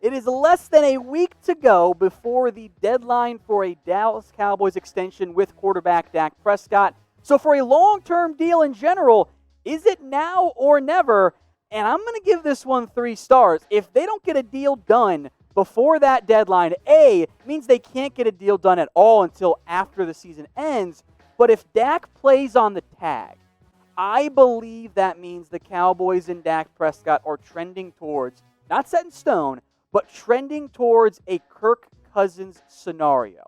It is less than a week to go before the deadline for a Dallas Cowboys extension with quarterback Dak Prescott. So for a long-term deal in general, is it now or never? And I'm going to give this one 3 stars. If they don't get a deal done before that deadline, it means they can't get a deal done at all until after the season ends. But if Dak plays on the tag, I believe that means the Cowboys and Dak Prescott are trending towards, not set in stone, but trending towards a Kirk Cousins scenario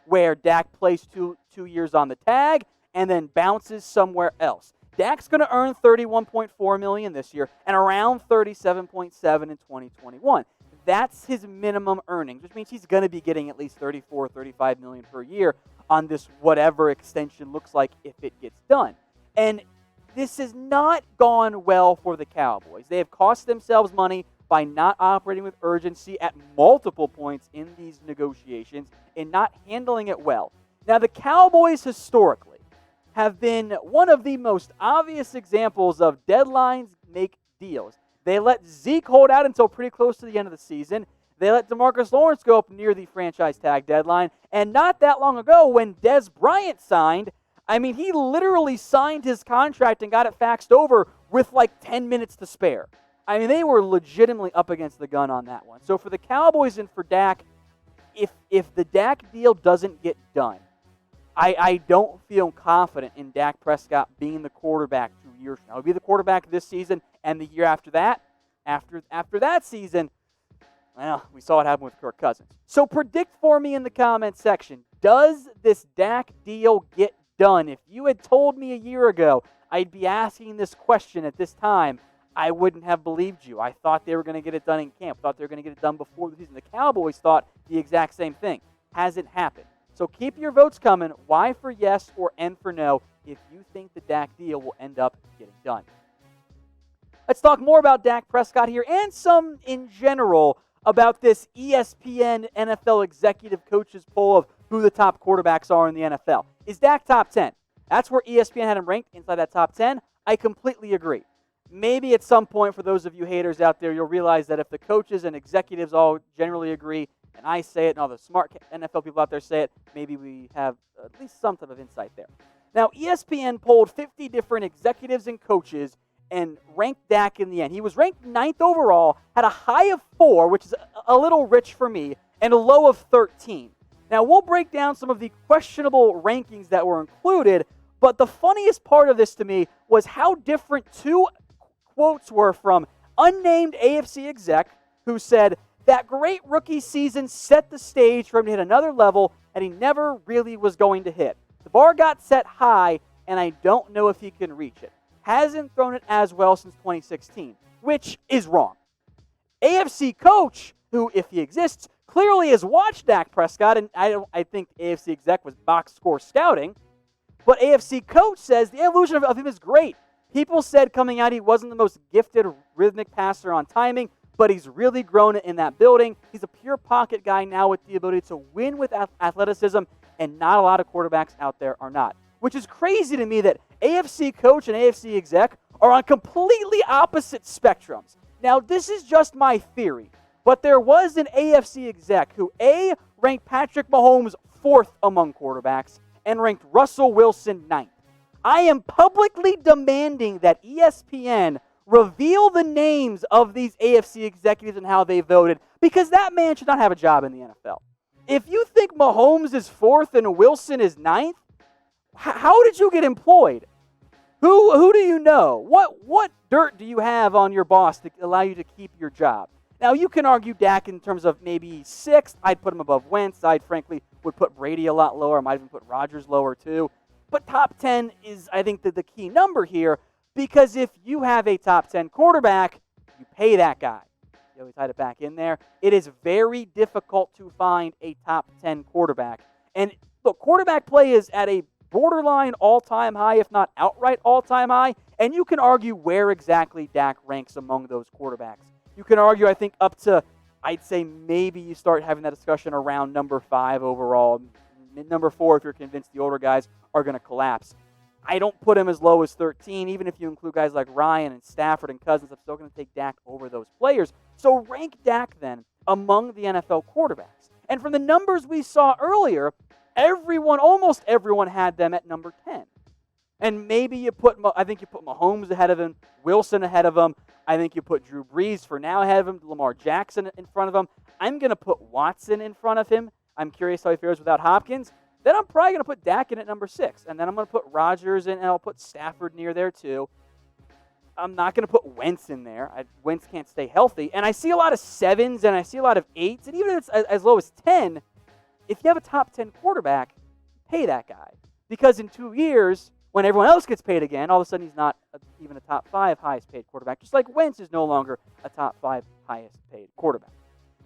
where Dak plays two years on the tag and then bounces somewhere else. Dak's going to earn $31.4 million this year and around $37.7 in 2021. That's his minimum earnings, which means he's going to be getting at least $34, $35 million per year on this whatever extension looks like if it gets done. And this has not gone well for the Cowboys. They have cost themselves money by not operating with urgency at multiple points in these negotiations and not handling it well. Now, the Cowboys historically have been one of the most obvious examples of deadlines make deals. They let Zeke hold out until pretty close to the end of the season. They let DeMarcus Lawrence go up near the franchise tag deadline. And not that long ago, when Dez Bryant signed, he literally signed his contract and got it faxed over with like 10 minutes to spare. They were legitimately up against the gun on that one. So for the Cowboys and for Dak, if the Dak deal doesn't get done, I don't feel confident in Dak Prescott being the quarterback 2 years from now. He'll be the quarterback this season and the year after that. After that season, well, we saw what happened with Kirk Cousins. So predict for me in the comments section, does this Dak deal get done? If you had told me a year ago I'd be asking this question at this time, I wouldn't have believed you. I thought they were going to get it done in camp. Thought they were going to get it done before the season. The Cowboys thought the exact same thing. Hasn't happened. So keep your votes coming. Y for yes or N for no if you think the Dak deal will end up getting done. Let's talk more about Dak Prescott here and some in general about this ESPN NFL executive coaches poll of who the top quarterbacks are in the NFL. Is Dak top 10? That's where ESPN had him ranked, inside that top 10. I completely agree. Maybe at some point, for those of you haters out there, you'll realize that if the coaches and executives all generally agree, and I say it, and all the smart NFL people out there say it, maybe we have at least some type of insight there. Now, ESPN polled 50 different executives and coaches and ranked Dak in the end. He was ranked 9th overall, had a high of 4, which is a little rich for me, and a low of 13. Now, we'll break down some of the questionable rankings that were included, but the funniest part of this to me was how different 2 quotes were from unnamed AFC exec who said, that great rookie season set the stage for him to hit another level and he never really was going to hit. The bar got set high and I don't know if he can reach it. Hasn't thrown it as well since 2016, which is wrong. AFC coach, who, if he exists, clearly has watched Dak Prescott, and I think AFC exec was box score scouting, but AFC coach says the evolution of him is great. People said coming out he wasn't the most gifted rhythmic passer on timing, but he's really grown in that building. He's a pure pocket guy now with the ability to win with athleticism, and not a lot of quarterbacks out there are not. Which is crazy to me that AFC coach and AFC exec are on completely opposite spectrums. Now, this is just my theory, but there was an AFC exec who, A, ranked Patrick Mahomes 4th among quarterbacks and ranked Russell Wilson 9th. I am publicly demanding that ESPN reveal the names of these AFC executives and how they voted, because that man should not have a job in the NFL. If you think Mahomes is 4th and Wilson is 9th, how did you get employed? Who do you know? What dirt do you have on your boss to allow you to keep your job? Now, you can argue Dak in terms of maybe 6th. I'd put him above Wentz. I'd frankly would put Brady a lot lower. I might even put Rodgers lower too. But top 10 is, I think, the key number here, because if you have a top 10 quarterback, you pay that guy. You know, we tied it back in there. It is very difficult to find a top 10 quarterback. And look, quarterback play is at a borderline all-time high, if not outright all-time high, and you can argue where exactly Dak ranks among those quarterbacks. You can argue, I think, up to, I'd say maybe you start having that discussion around number 5 overall. Number 4, if you're convinced the older guys are going to collapse. I don't put him as low as 13. Even if you include guys like Ryan and Stafford and Cousins, I'm still going to take Dak over those players. So rank Dak then among the NFL quarterbacks. And from the numbers we saw earlier, almost everyone had them at number 10. And maybe I think you put Mahomes ahead of him, Wilson ahead of him. I think you put Drew Brees for now ahead of him, Lamar Jackson in front of him. I'm going to put Watson in front of him. I'm curious how he fares without Hopkins. Then I'm probably going to put Dak in at number 6. And then I'm going to put Rodgers in, and I'll put Stafford near there too. I'm not going to put Wentz in there. Wentz can't stay healthy. And I see a lot of 7s, and I see a lot of 8s. And even if it's as low as 10, if you have a top 10 quarterback, pay that guy. Because in 2 years, when everyone else gets paid again, all of a sudden he's not even a top 5 highest paid quarterback. Just like Wentz is no longer a top 5 highest paid quarterback.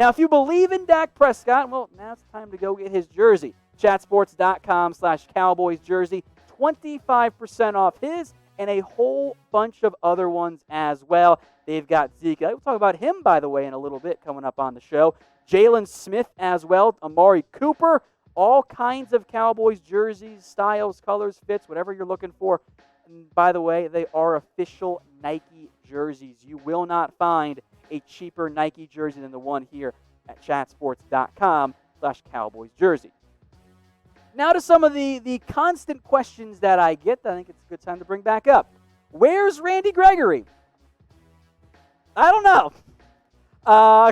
Now, if you believe in Dak Prescott, well, now it's time to go get his jersey. Chatsports.com/Cowboys jersey. 25% off his and a whole bunch of other ones as well. They've got Zeke. We'll talk about him, by the way, in a little bit coming up on the show. Jalen Smith as well. Amari Cooper. All kinds of Cowboys jerseys, styles, colors, fits, whatever you're looking for. And by the way, they are official Nike jerseys. You will not find a cheaper Nike jersey than the one here at chatsports.com/Cowboys jersey. Now to some of the constant questions that I get that I think it's a good time to bring back up. Where's Randy Gregory? I don't know.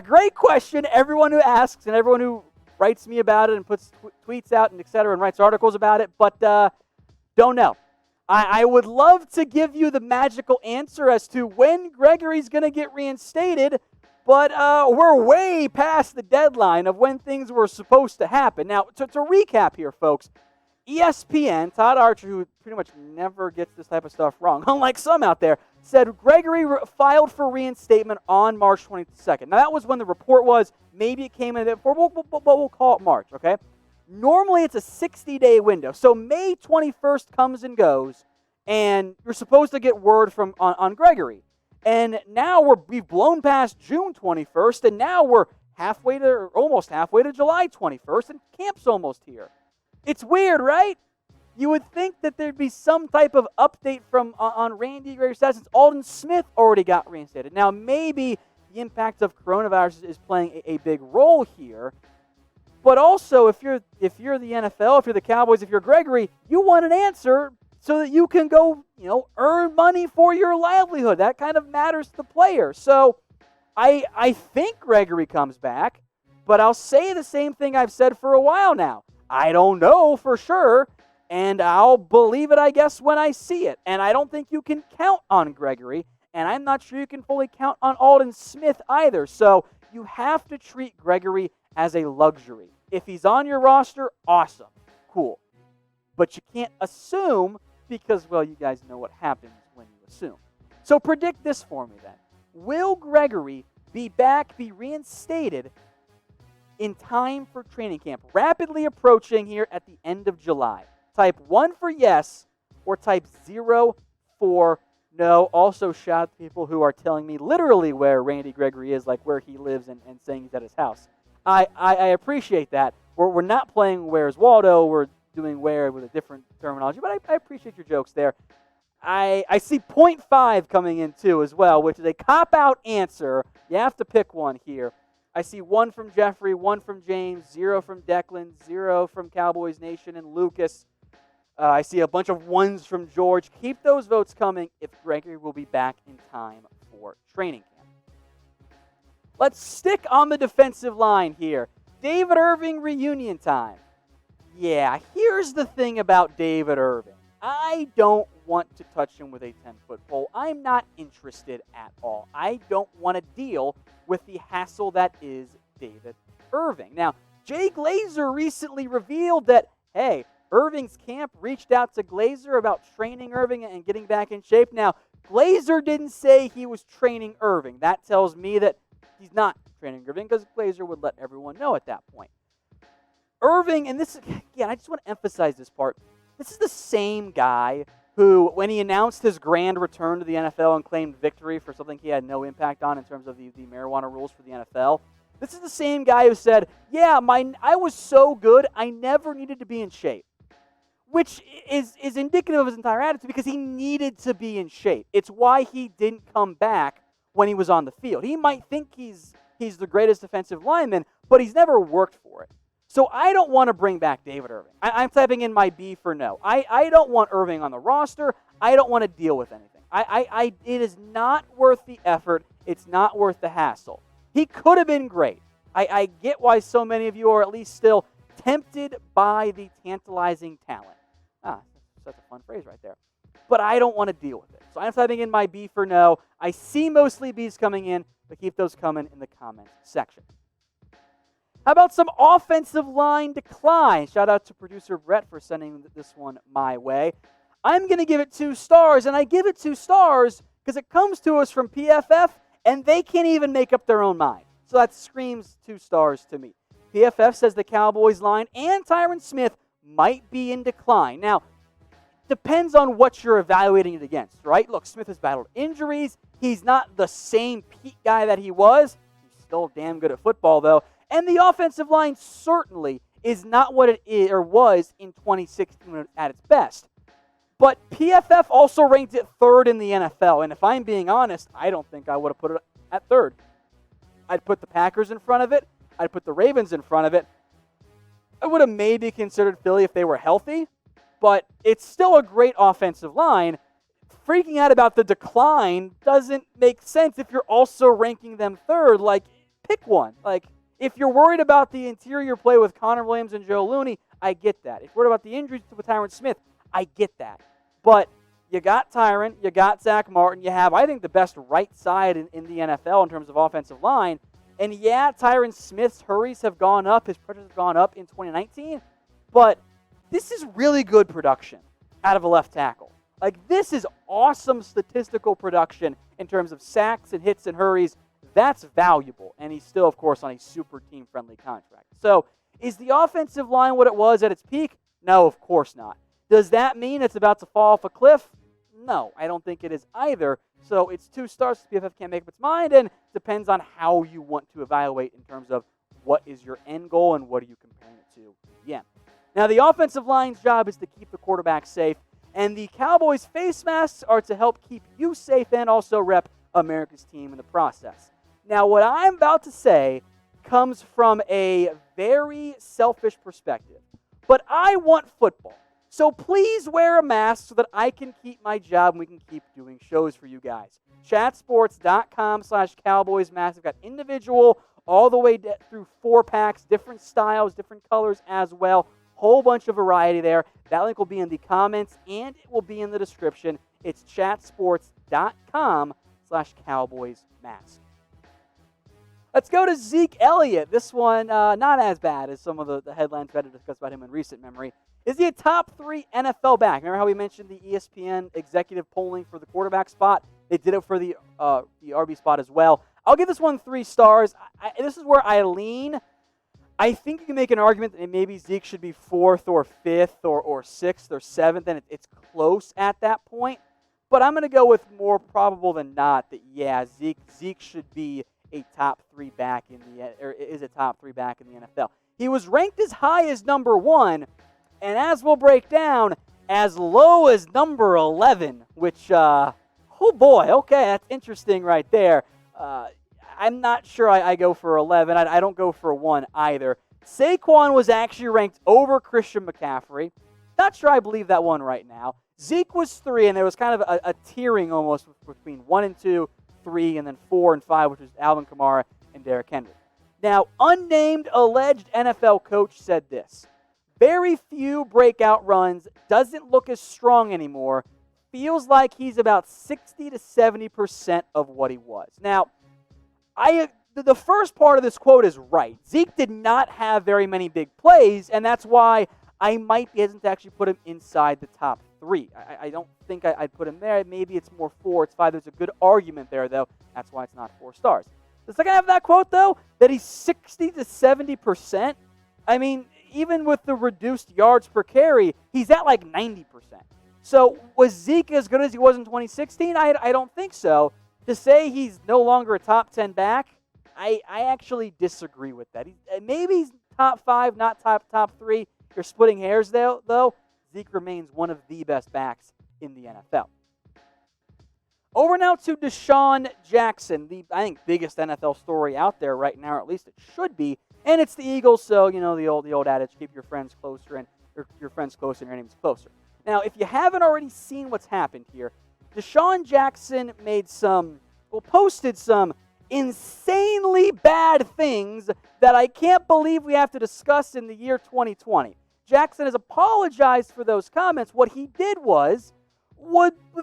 Great question. Everyone who asks and everyone who writes me about it and puts tweets out and et cetera and writes articles about it, but don't know. I would love to give you the magical answer as to when Gregory's going to get reinstated, but we're way past the deadline of when things were supposed to happen. Now, to recap here, folks, ESPN, Todd Archer, who pretty much never gets this type of stuff wrong, unlike some out there, said Gregory filed for reinstatement on March 22nd. Now, that was when the report was. Maybe it came in before, but we'll call it March, okay? Normally, it's a 60-day window. So May 21st comes and goes, and you're supposed to get word from on Gregory. And now we've blown past June 21st, and now we're almost halfway to July 21st, and camp's almost here. It's weird, right? You would think that there'd be some type of update on Randy Gregory's status since Aldon Smith already got reinstated. Now, maybe the impact of coronavirus is playing a big role here. But also, if you're the NFL, if you're the Cowboys, if you're Gregory, you want an answer so that you can go, earn money for your livelihood. That kind of matters to the player. So I think Gregory comes back, but I'll say the same thing I've said for a while now. I don't know for sure, and I'll believe it, I guess, when I see it. And I don't think you can count on Gregory, and I'm not sure you can fully count on Aldon Smith either. So you have to treat Gregory as a luxury. If he's on your roster, awesome, cool. But you can't assume because, well, you guys know what happens when you assume. So predict this for me then. Will Gregory be reinstated in time for training camp? Rapidly approaching here at the end of July. Type 1 for yes or type 0 for no. Also, shout out to people who are telling me literally where Randy Gregory is, like where he lives and saying he's at his house. I appreciate that. We're not playing Where's Waldo. We're doing where with a different terminology, but I appreciate your jokes there. I see 0.5 coming in too as well, which is a cop-out answer. You have to pick one here. I see 1 from Jeffrey, 1 from James, 0 from Declan, 0 from Cowboys Nation and Lucas. I see a bunch of 1s from George. Keep those votes coming if Gregory will be back in time for training camp. Let's stick on the defensive line here. David Irving reunion time. Yeah, here's the thing about David Irving. I don't want to touch him with a 10-foot pole. I'm not interested at all. I don't want to deal with the hassle that is David Irving. Now, Jay Glazer recently revealed that, hey, Irving's camp reached out to Glazer about training Irving and getting back in shape. Now, Glazer didn't say he was training Irving. That tells me that he's not training Irving because Glazer would let everyone know at that point. Irving, and this, again, I just want to emphasize this part. This is the same guy who, when he announced his grand return to the NFL and claimed victory for something he had no impact on in terms of the marijuana rules for the NFL, this is the same guy who said, yeah, I was so good, I never needed to be in shape. Which is indicative of his entire attitude because he needed to be in shape. It's why he didn't come back when he was on the field. He might think he he's the greatest defensive lineman, but he's never worked for it. So I don't want to bring back David Irving. I'm typing in my B for no. I don't want Irving on the roster. I don't want to deal with anything. It is not worth the effort. It's not worth the hassle. He could have been great. I get why so many of you are at least still tempted by the tantalizing talent. That's a fun phrase right there. But I don't want to deal with it. So I'm typing in my B for no. I see mostly B's coming in, but keep those coming in the comments section. How about some offensive line decline? Shout out to producer Brett for sending this one my way. I'm going to give it 2 stars, and I give it 2 stars because it comes to us from PFF, and they can't even make up their own mind. So that screams 2 stars to me. PFF says the Cowboys line and Tyron Smith might be in decline. Now, depends on what you're evaluating it against, right? Look, Smith has battled injuries. He's not the same peak guy that he was. He's still damn good at football, though. And the offensive line certainly is not what it is or was in 2016 at its best. But PFF also ranked it 3rd in the NFL. And if I'm being honest, I don't think I would have put it at 3rd. I'd put the Packers in front of it. I'd put the Ravens in front of it. I would have maybe considered Philly if they were healthy. But it's still a great offensive line. Freaking out about the decline doesn't make sense if you're also ranking them 3rd. Like, pick one. Like, if you're worried about the interior play with Connor Williams and Joe Looney, I get that. If you're worried about the injuries with Tyron Smith, I get that. But you got Tyron, you got Zach Martin, you have, I think, the best right side in the NFL in terms of offensive line. And yeah, Tyron Smith's hurries have gone up, his pressures have gone up in 2019, but this is really good production out of a left tackle. Like, this is awesome statistical production in terms of sacks and hits and hurries. That's valuable, and he's still, of course, on a super team-friendly contract. So, is the offensive line what it was at its peak? No, of course not. Does that mean it's about to fall off a cliff? No, I don't think it is either. So, it's 2 stars. PFF can't make up its mind, and depends on how you want to evaluate in terms of what is your end goal and what are you comparing it to. Yeah. Now, the offensive line's job is to keep the quarterback safe, and the Cowboys' face masks are to help keep you safe and also rep America's team in the process. Now, what I'm about to say comes from a very selfish perspective, but I want football. So please wear a mask so that I can keep my job and we can keep doing shows for you guys. Chatsports.com/Cowboys masks. I've got individual all the way through 4-packs, different styles, different colors as well. Whole bunch of variety there. That link will be in the comments and it will be in the description. It's chatsports.com/Cowboys mask. Let's go to Zeke Elliott. This one, not as bad as some of the headlines we had to discuss about him in recent memory. Is he a top 3 NFL back? Remember how we mentioned the ESPN executive polling for the quarterback spot? They did it for the RB spot as well. I'll give this one 3 stars. This is where I lean. I think you can make an argument that maybe Zeke should be 4th or 5th or 6th or 7th, and it's close at that point. But I'm going to go with more probable than not that, yeah, Zeke should be a top 3 back is a top 3 back in the NFL. He was ranked as high as number 1, and as we'll break down, as low as number 11, which, oh boy, okay, that's interesting right there. I'm not sure I go for 11. I don't go for 1 either. Saquon was actually ranked over Christian McCaffrey. Not sure I believe that one right now. Zeke was 3, and there was kind of a tiering almost between 1 and 2, 3, and then 4 and 5, which was Alvin Kamara and Derrick Henry. Now, unnamed alleged NFL coach said this: very few breakout runs, doesn't look as strong anymore, feels like he's about 60 to 70% of what he was. Now, the first part of this quote is right. Zeke did not have very many big plays, and that's why I might be hesitant to actually put him inside the top 3. I don't think I'd put him there. Maybe it's more 4, it's 5. There's a good argument there, though. That's why it's not 4 stars. The second half of that quote, though, that he's 60 to 70%, I mean, even with the reduced yards per carry, he's at like 90%. So was Zeke as good as he was in 2016? I don't think so. To say he's no longer a top 10 back, I actually disagree with that. Maybe he's top 5, not top 3. You're splitting hairs, though. Zeke remains one of the best backs in the NFL. Over Over now to DeSean Jackson, the, I think, biggest NFL story out there right now, or at least it should be. And it's the Eagles, so, you know, the old adage, keep your friends closer and your friends closer and your enemies closer. Now, if you haven't already seen what's happened here, DeSean Jackson posted some insanely bad things that I can't believe we have to discuss in the year 2020. Jackson has apologized for those comments. What he did was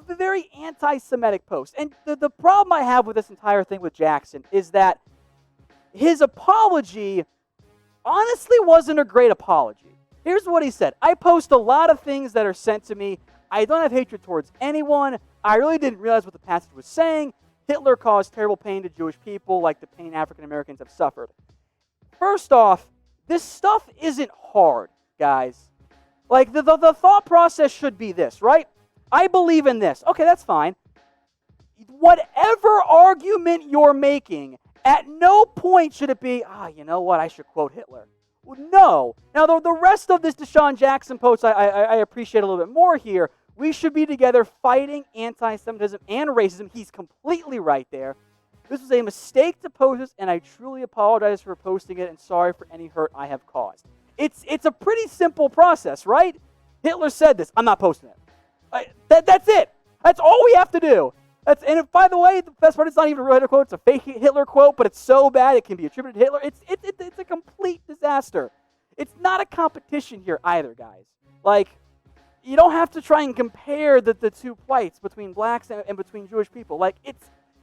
a very anti-Semitic post. And the problem I have with this entire thing with Jackson is that his apology honestly wasn't a great apology. Here's what he said. I post a lot of things that are sent to me. I don't have hatred towards anyone. I really didn't realize what the passage was saying. Hitler caused terrible pain to Jewish people like the pain African Americans have suffered. First off, this stuff isn't hard, guys. Like, the thought process should be this, right? I believe in this. Okay, that's fine. Whatever argument you're making, at no point should it be, you know what, I should quote Hitler. No. Now, the rest of this DeSean Jackson post, I appreciate a little bit more here. We should be together fighting anti-Semitism and racism. He's completely right there. This was a mistake to post this, and I truly apologize for posting it and sorry for any hurt I have caused. It's a pretty simple process, right? Hitler said this. I'm not posting it. That's it. That's all we have to do. And by the way, the best part, it's not even a real Hitler quote. It's a fake Hitler quote, but it's so bad it can be attributed to Hitler. It's a complete disaster. It's not a competition here either, guys. Like, you don't have to try and compare the two plights between blacks and between Jewish people. Like,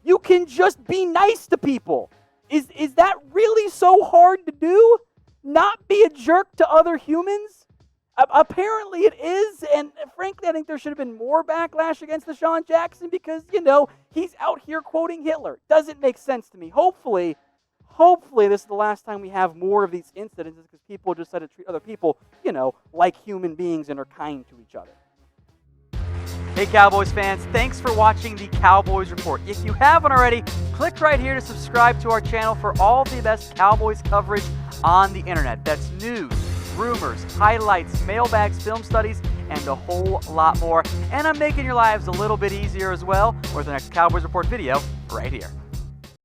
you can just be nice to people. Is that really so hard to do? Not be a jerk to other humans? Apparently it is, and frankly, I think there should have been more backlash against DeSean Jackson because, you know, he's out here quoting Hitler. Doesn't make sense to me. Hopefully this is the last time we have more of these incidents because people just decide to treat other people, you know, like human beings and are kind to each other. Hey Cowboys fans, thanks for watching the Cowboys Report. If you haven't already, click right here to subscribe to our channel for all the best Cowboys coverage on the internet. That's news, rumors, highlights, mailbags, film studies, and a whole lot more. And I'm making your lives a little bit easier as well with the next Cowboys Report video right here.